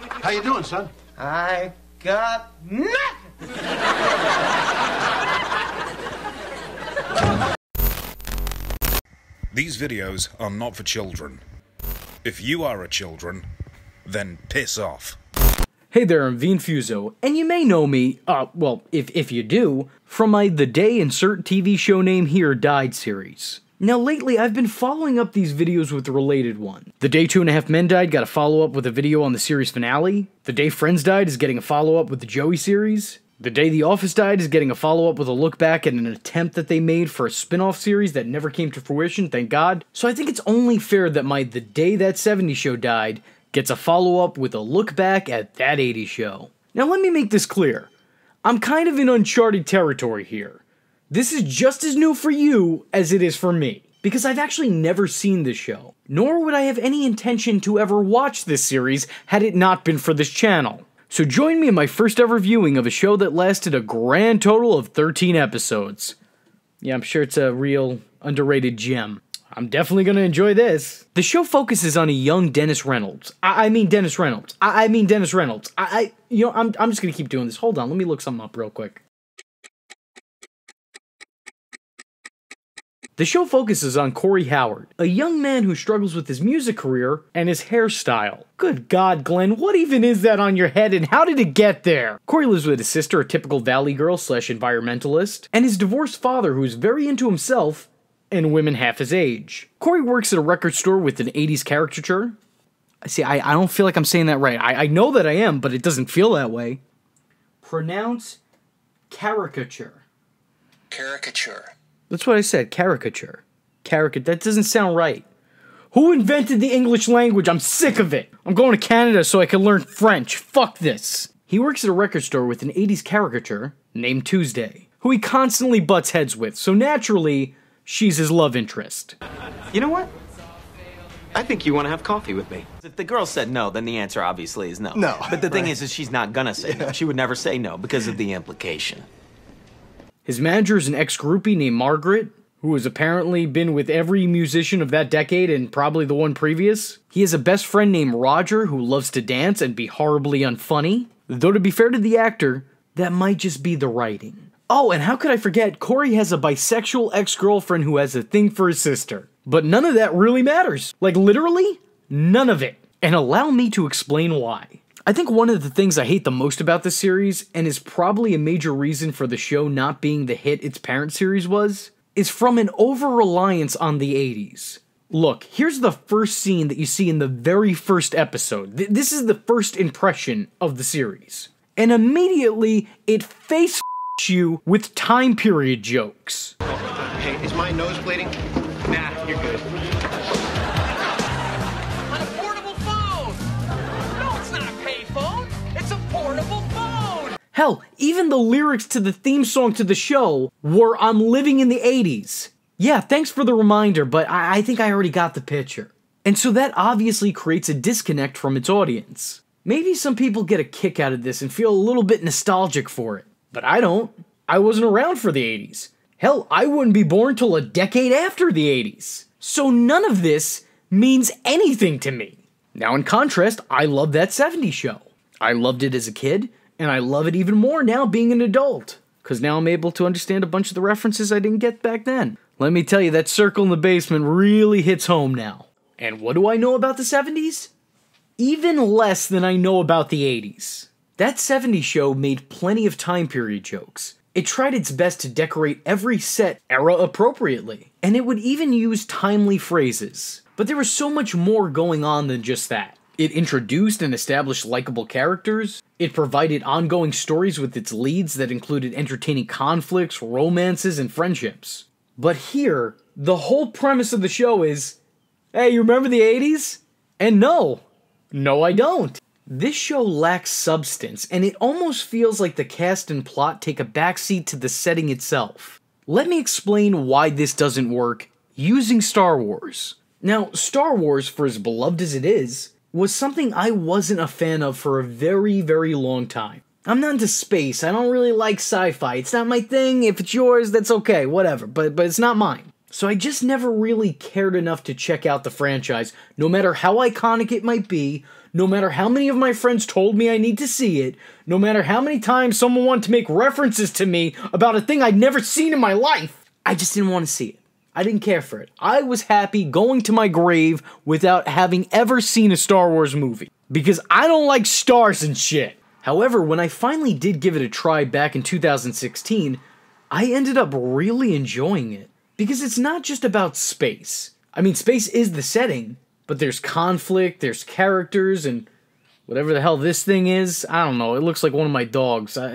How you doing, son? I got nothing. These videos are not for children. If you are a children, then piss off. Hey there, I'm Infuso, and you may know me, well, if you do, from my The Day Insert TV Show Name Here Died series. Now lately, I've been following up these videos with a related one. The Day 2.5 Men Died got a follow-up with a video on the series finale. The Day Friends Died is getting a follow-up with the Joey series. The Day The Office Died is getting a follow-up with a look back at an attempt that they made for a spin-off series that never came to fruition, thank God. So I think it's only fair that my The Day That 70s Show Died gets a follow-up with a look back at That 80s Show. Now let me make this clear. I'm kind of in uncharted territory here. This is just as new for you as it is for me, because I've actually never seen this show, nor would I have any intention to ever watch this series had it not been for this channel. So join me in my first ever viewing of a show that lasted a grand total of 13 episodes. Yeah, I'm sure it's a real underrated gem. I'm definitely gonna enjoy this. The show focuses on a young Dennis Reynolds. I'm Dennis Reynolds. I'm just gonna keep doing this. Hold on, let me look something up real quick. The show focuses on Corey Howard, a young man who struggles with his music career and his hairstyle. Good God, Glenn, what even is that on your head and how did it get there? Corey lives with his sister, a typical valley girl / environmentalist, and his divorced father who is very into himself and women half his age. Corey works at a record store with an 80s caricature. See, I don't feel like I'm saying that right. I know that I am, but it doesn't feel that way. Pronounce caricature. Caricature. That's what I said, caricature. That doesn't sound right. Who invented the English language? I'm sick of it. I'm going to Canada so I can learn French. Fuck this. He works at a record store with an 80s caricature named Tuesday, who he constantly butts heads with, so naturally, she's his love interest. You know what? I think you want to have coffee with me. If the girl said no, then the answer obviously is no. No. But the thing is she's not gonna say no. She would never say no because of the implication. His manager is an ex-groupie named Margaret, who has apparently been with every musician of that decade and probably the one previous. He has a best friend named Roger who loves to dance and be horribly unfunny. Though to be fair to the actor, that might just be the writing. Oh, and how could I forget, Corey has a bisexual ex-girlfriend who has a thing for his sister. But none of that really matters. Like, literally, none of it. And allow me to explain why. I think one of the things I hate the most about this series, and is probably a major reason for the show not being the hit its parent series was, is from an over-reliance on the 80s. Look, here's the first scene that you see in the very first episode. This is the first impression of the series. And immediately, it face you with time period jokes. Hey, is my nose bleeding? Nah, you're good. On a portable phone! No, it's not a payphone. It's a portable phone! Hell, even the lyrics to the theme song to the show were "I'm living in the 80s." Yeah, thanks for the reminder, but I think I already got the picture. And so that obviously creates a disconnect from its audience. Maybe some people get a kick out of this and feel a little bit nostalgic for it. But I don't. I wasn't around for the 80s. Hell, I wouldn't be born till a decade after the 80s. So none of this means anything to me. Now in contrast, I love That 70s Show. I loved it as a kid, and I love it even more now being an adult. Because now I'm able to understand a bunch of the references I didn't get back then. Let me tell you, that circle in the basement really hits home now. And what do I know about the 70s? Even less than I know about the 80s. That 70s Show made plenty of time period jokes. It tried its best to decorate every set era appropriately, and it would even use timely phrases. But there was so much more going on than just that. It introduced and established likable characters, it provided ongoing stories with its leads that included entertaining conflicts, romances, and friendships. But here, the whole premise of the show is, hey, you remember the 80s? And no, I don't. This show lacks substance, and it almost feels like the cast and plot take a backseat to the setting itself. Let me explain why this doesn't work using Star Wars. Now, Star Wars, for as beloved as it is, was something I wasn't a fan of for a very, very long time. I'm not into space, I don't really like sci-fi, it's not my thing, if it's yours, that's okay, whatever, but it's not mine. So I just never really cared enough to check out the franchise, no matter how iconic it might be, No matter how many of my friends told me I need to see it, no matter how many times someone wanted to make references to me about a thing I'd never seen in my life, I just didn't want to see it. I didn't care for it. I was happy going to my grave without having ever seen a Star Wars movie. Because I don't like stars and shit. However, when I finally did give it a try back in 2016, I ended up really enjoying it. Because it's not just about space. I mean, space is the setting, but there's conflict, there's characters, and whatever the hell this thing is, I don't know, it looks like one of my dogs. What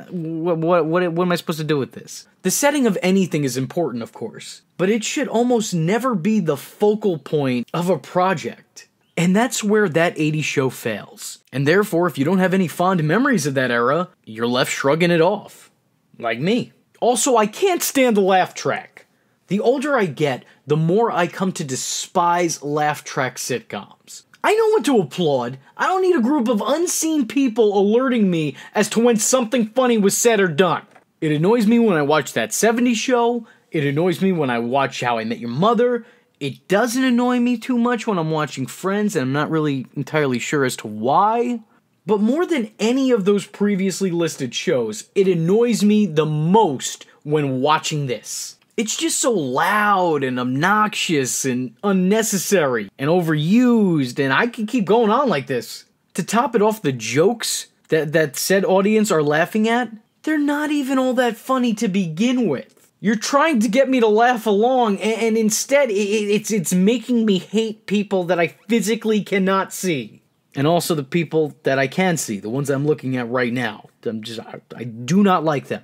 am I supposed to do with this? The setting of anything is important, of course, but it should almost never be the focal point of a project. And that's where that 80s show fails. And therefore, if you don't have any fond memories of that era, you're left shrugging it off. Like me. Also, I can't stand the laugh track. The older I get, the more I come to despise laugh track sitcoms. I know when to applaud. I don't need a group of unseen people alerting me as to when something funny was said or done. It annoys me when I watch That 70s Show. It annoys me when I watch How I Met Your Mother. It doesn't annoy me too much when I'm watching Friends, and I'm not really entirely sure as to why. But more than any of those previously listed shows, it annoys me the most when watching this. It's just so loud and obnoxious and unnecessary and overused, and I can keep going on like this. To top it off, the jokes that said audience are laughing at, they're not even all that funny to begin with. You're trying to get me to laugh along, and instead it's making me hate people that I physically cannot see. And also the people that I can see, the ones I'm looking at right now. I do not like them.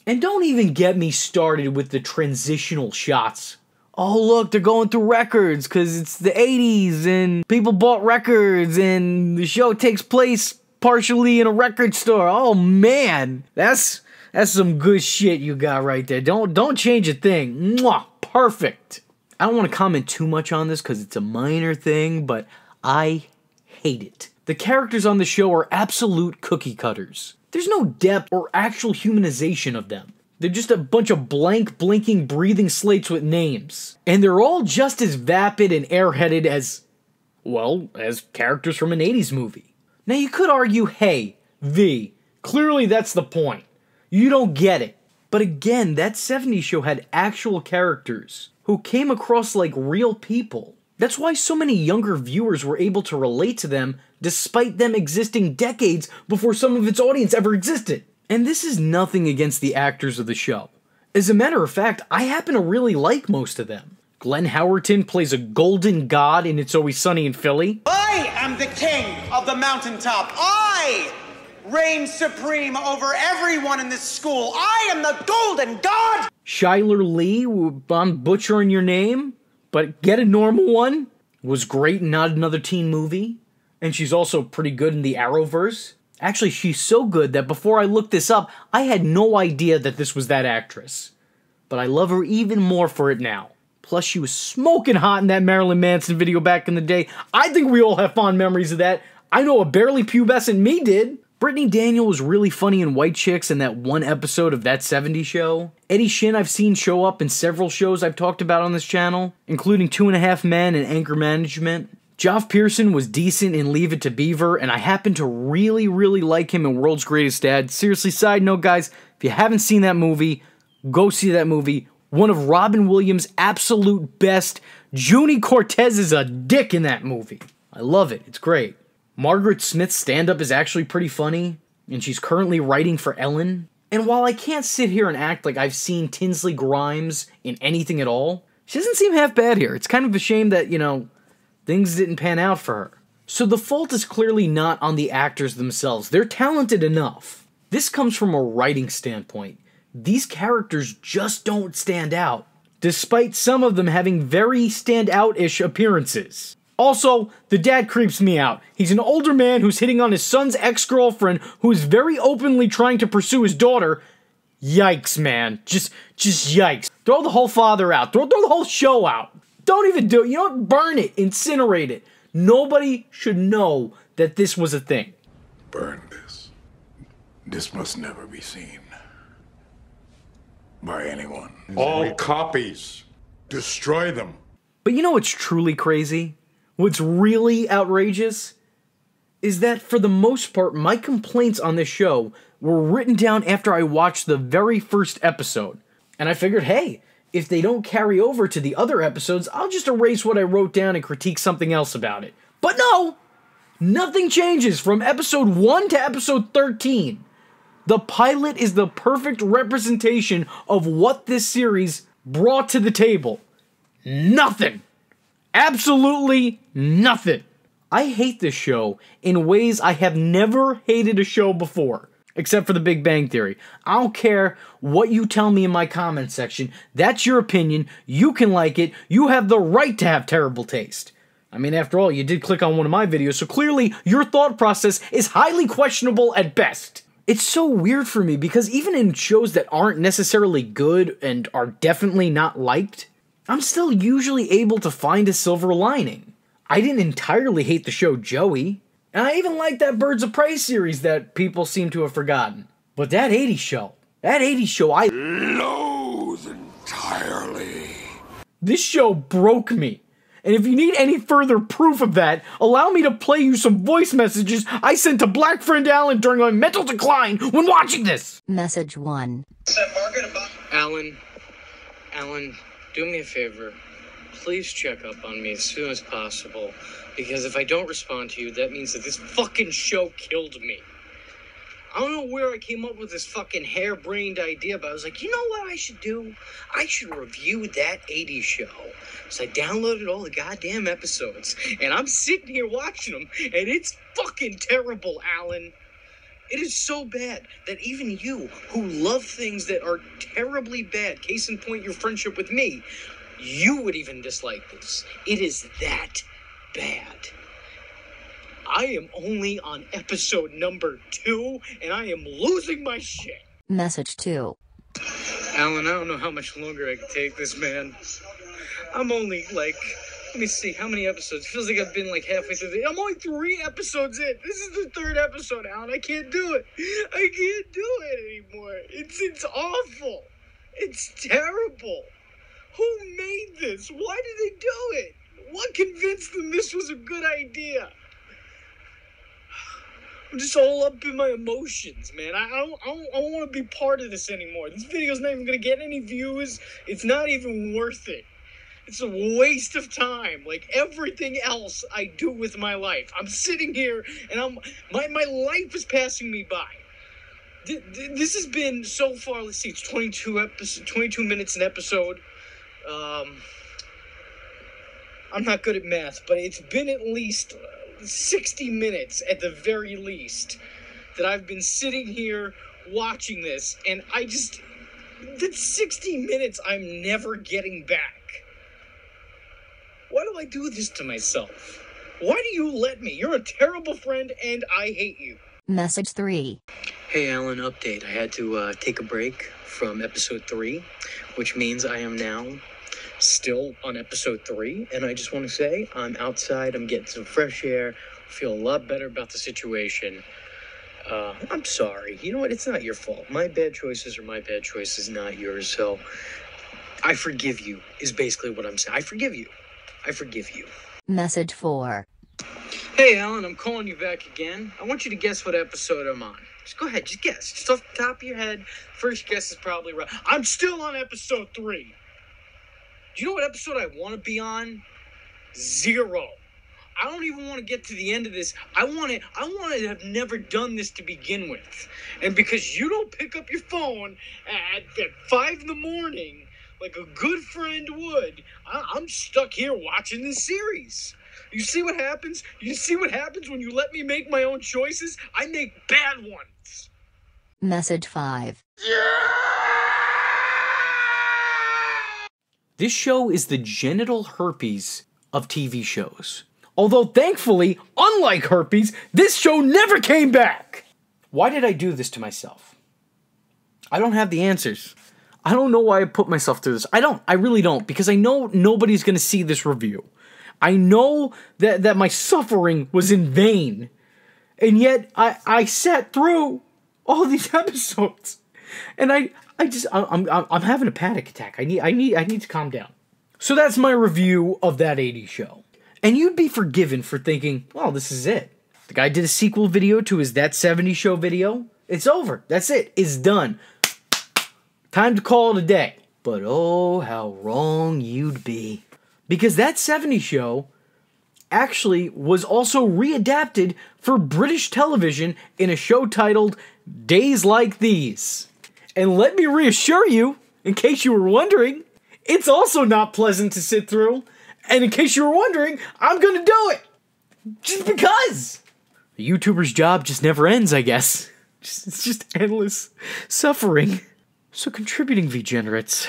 And don't even get me started with the transitional shots. Oh look, they're going through records because it's the 80s and people bought records and the show takes place partially in a record store. Oh man, that's some good shit you got right there. Don't change a thing. Mwah, perfect. I don't want to comment too much on this because it's a minor thing, but I hate it. The characters on the show are absolute cookie cutters. There's no depth or actual humanization of them. They're just a bunch of blank, blinking, breathing slates with names. And they're all just as vapid and airheaded as characters from an 80s movie. Now you could argue, hey, V, clearly that's the point. You don't get it. But again, that 70s show had actual characters who came across like real people. That's why so many younger viewers were able to relate to them despite them existing decades before some of its audience ever existed. And this is nothing against the actors of the show. As a matter of fact, I happen to really like most of them. Glenn Howerton plays a golden god in It's Always Sunny in Philly. I am the king of the mountaintop. I reign supreme over everyone in this school. I am the golden god! Shyler Lee, I'm butchering your name, but get a normal one, was great in Not Another Teen Movie. And she's also pretty good in the Arrowverse. Actually, she's so good that before I looked this up, I had no idea that this was that actress. But I love her even more for it now. Plus, she was smoking hot in that Marilyn Manson video back in the day. I think we all have fond memories of that. I know a barely pubescent me did. Brittany Daniel was really funny in White Chicks in that one episode of That 70s Show. Eddie Shin I've seen show up in several shows I've talked about on this channel, including 2.5 Men and Anger Management. Joff Pearson was decent in Leave It to Beaver, and I happen to really, really like him in World's Greatest Dad. Seriously, side note, guys, if you haven't seen that movie, go see that movie. One of Robin Williams' absolute best. Junie Cortez is a dick in that movie. I love it. It's great. Margaret Smith's stand-up is actually pretty funny, and she's currently writing for Ellen. And while I can't sit here and act like I've seen Tinsley Grimes in anything at all, she doesn't seem half bad here. It's kind of a shame that, things didn't pan out for her. So the fault is clearly not on the actors themselves. They're talented enough. This comes from a writing standpoint. These characters just don't stand out, despite some of them having very stand-out-ish appearances. Also, the dad creeps me out. He's an older man who's hitting on his son's ex-girlfriend who is very openly trying to pursue his daughter. Yikes, man. Just yikes. Throw the whole father out. Throw the whole show out. Don't even do it. You know what? Burn it. Incinerate it. Nobody should know that this was a thing. Burn this. This must never be seen by anyone. All copies. Destroy them. But you know what's truly crazy? What's really outrageous? is that for the most part, my complaints on this show were written down after I watched the very first episode. And I figured, hey, if they don't carry over to the other episodes, I'll just erase what I wrote down and critique something else about it. But no! Nothing changes from episode 1 to episode 13. The pilot is the perfect representation of what this series brought to the table. Nothing. Absolutely nothing. I hate this show in ways I have never hated a show before. Except for The Big Bang Theory. I don't care what you tell me in my comment section. That's your opinion. You can like it. You have the right to have terrible taste. I mean, after all, you did click on one of my videos, so clearly your thought process is highly questionable at best. It's so weird for me because even in shows that aren't necessarily good and are definitely not liked, I'm still usually able to find a silver lining. I didn't entirely hate the show Joey. And I even like that Birds of Prey series that people seem to have forgotten. But that 80s show, I Loathe entirely. This show broke me. And if you need any further proof of that, allow me to play you some voice messages I sent to Black Friend Alan during my mental decline when watching this. Message 1. Alan, do me a favor. Please check up on me as soon as possible. Because if I don't respond to you, that means that this fucking show killed me. I don't know where I came up with this fucking harebrained idea, but I was like, you know what I should do? I should review that 80s show. So I downloaded all the goddamn episodes, and I'm sitting here watching them, and it's fucking terrible, Alan. It is so bad that even you, who love things that are terribly bad, case in point your friendship with me, you would even dislike this. It is that bad. I am only on episode number 2, and I am losing my shit. Message 2. Alan, I don't know how much longer I can take this, man. I'm only, let me see, how many episodes? Feels like I've been, halfway through I'm only 3 episodes in. This is the 3rd episode, Alan. I can't do it. I can't do it anymore. It's awful. It's terrible. Who made this? Why did they do it? What convinced them this was a good idea? I'm just all up in my emotions, man. I don't want to be part of this anymore. This video's not even going to get any views. It's not even worth it. It's a waste of time, like everything else I do with my life. I'm sitting here, and my life is passing me by. This has been, so far, let's see, it's 22 minutes an episode. I'm not good at math, but it's been at least 60 minutes at the very least that I've been sitting here watching this, and that's 60 minutes I'm never getting back. Why do I do this to myself? Why do you let me? You're a terrible friend, and I hate you. Message 3. Hey, Alan, update. I had to take a break from episode 3, which means I am now still on episode 3, and I just want to say I'm outside, I'm getting some fresh air, feel a lot better about the situation. I'm sorry. You know what? It's not your fault. My bad choices are my bad choices, not yours, so I forgive you, is basically what I'm saying. I forgive you. I forgive you. Message 4. Hey, Alan, I'm calling you back again. I want you to guess what episode I'm on. Just go ahead, just guess. Just off the top of your head. First guess is probably right. I'm still on episode 3. Do you know what episode I want to be on? 0. I don't even want to get to the end of this. I want to have never done this to begin with. And because you don't pick up your phone at 5 in the morning like a good friend would, I'm stuck here watching this series. You see what happens? You see what happens when you let me make my own choices? I make bad ones. Message 5. This show is the genital herpes of TV shows. Although thankfully, unlike herpes, this show never came back. Why did I do this to myself? I don't have the answers. I don't know why I put myself through this. I really don't, because I know nobody's going to see this review. I know that my suffering was in vain. And yet, I sat through all these episodes. And I'm having a panic attack. I need to calm down. So that's my review of that 80s show. And you'd be forgiven for thinking, well, this is it. The guy did a sequel video to his That 70s Show video. It's over. That's it. It's done. Time to call it a day. But oh, how wrong you'd be. Because That 70s Show actually was also readapted for British television in a show titled Days Like These. And let me reassure you, in case you were wondering, it's also not pleasant to sit through. And in case you were wondering, I'm gonna do it. Just because. The YouTuber's job just never ends, I guess. It's just endless suffering. So contributing degenerates,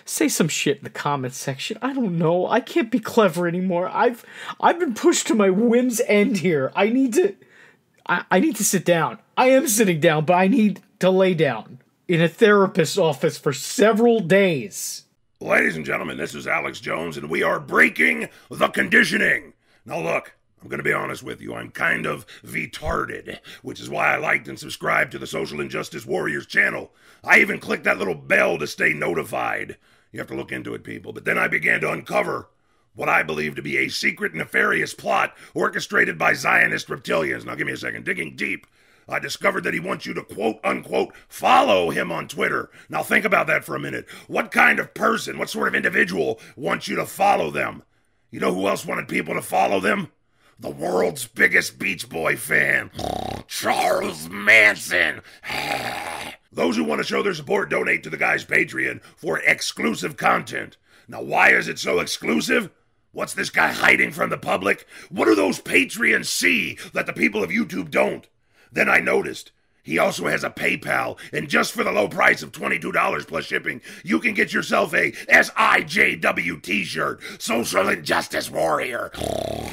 say some shit in the comments section. I don't know. I can't be clever anymore. I've been pushed to my whim's end here. I need to sit down. I am sitting down, but I need to lay down in a therapist's office for several days. Ladies and gentlemen, this is Alex Jones, and we are breaking the conditioning. Now look, I'm going to be honest with you. I'm kind of retarded, which is why I liked and subscribed to the Social Injustice Warriors channel. I even clicked that little bell to stay notified. You have to look into it, people. But then I began to uncover what I believe to be a secret, nefarious plot orchestrated by Zionist reptilians. Now give me a second. Digging deep, I discovered that he wants you to quote-unquote follow him on Twitter. Now think about that for a minute. What kind of person, what sort of individual wants you to follow them? You know who else wanted people to follow them? The world's biggest Beach Boy fan, Charles Manson. Those who want to show their support donate to the guy's Patreon for exclusive content. Now, why is it so exclusive? What's this guy hiding from the public? What do those Patreons see that the people of YouTube don't? Then I noticed he also has a PayPal, and just for the low price of $22 plus shipping, you can get yourself a SIJW t-shirt, Social Injustice Warrior.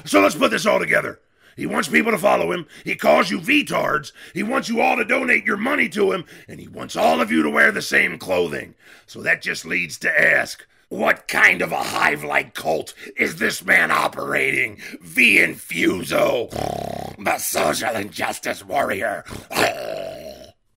So let's put this all together. He wants people to follow him, he calls you VTards, he wants you all to donate your money to him, and he wants all of you to wear the same clothing. So that just leads to ask, what kind of a hive-like cult is this man operating? The Infuso, the Social Injustice Warrior.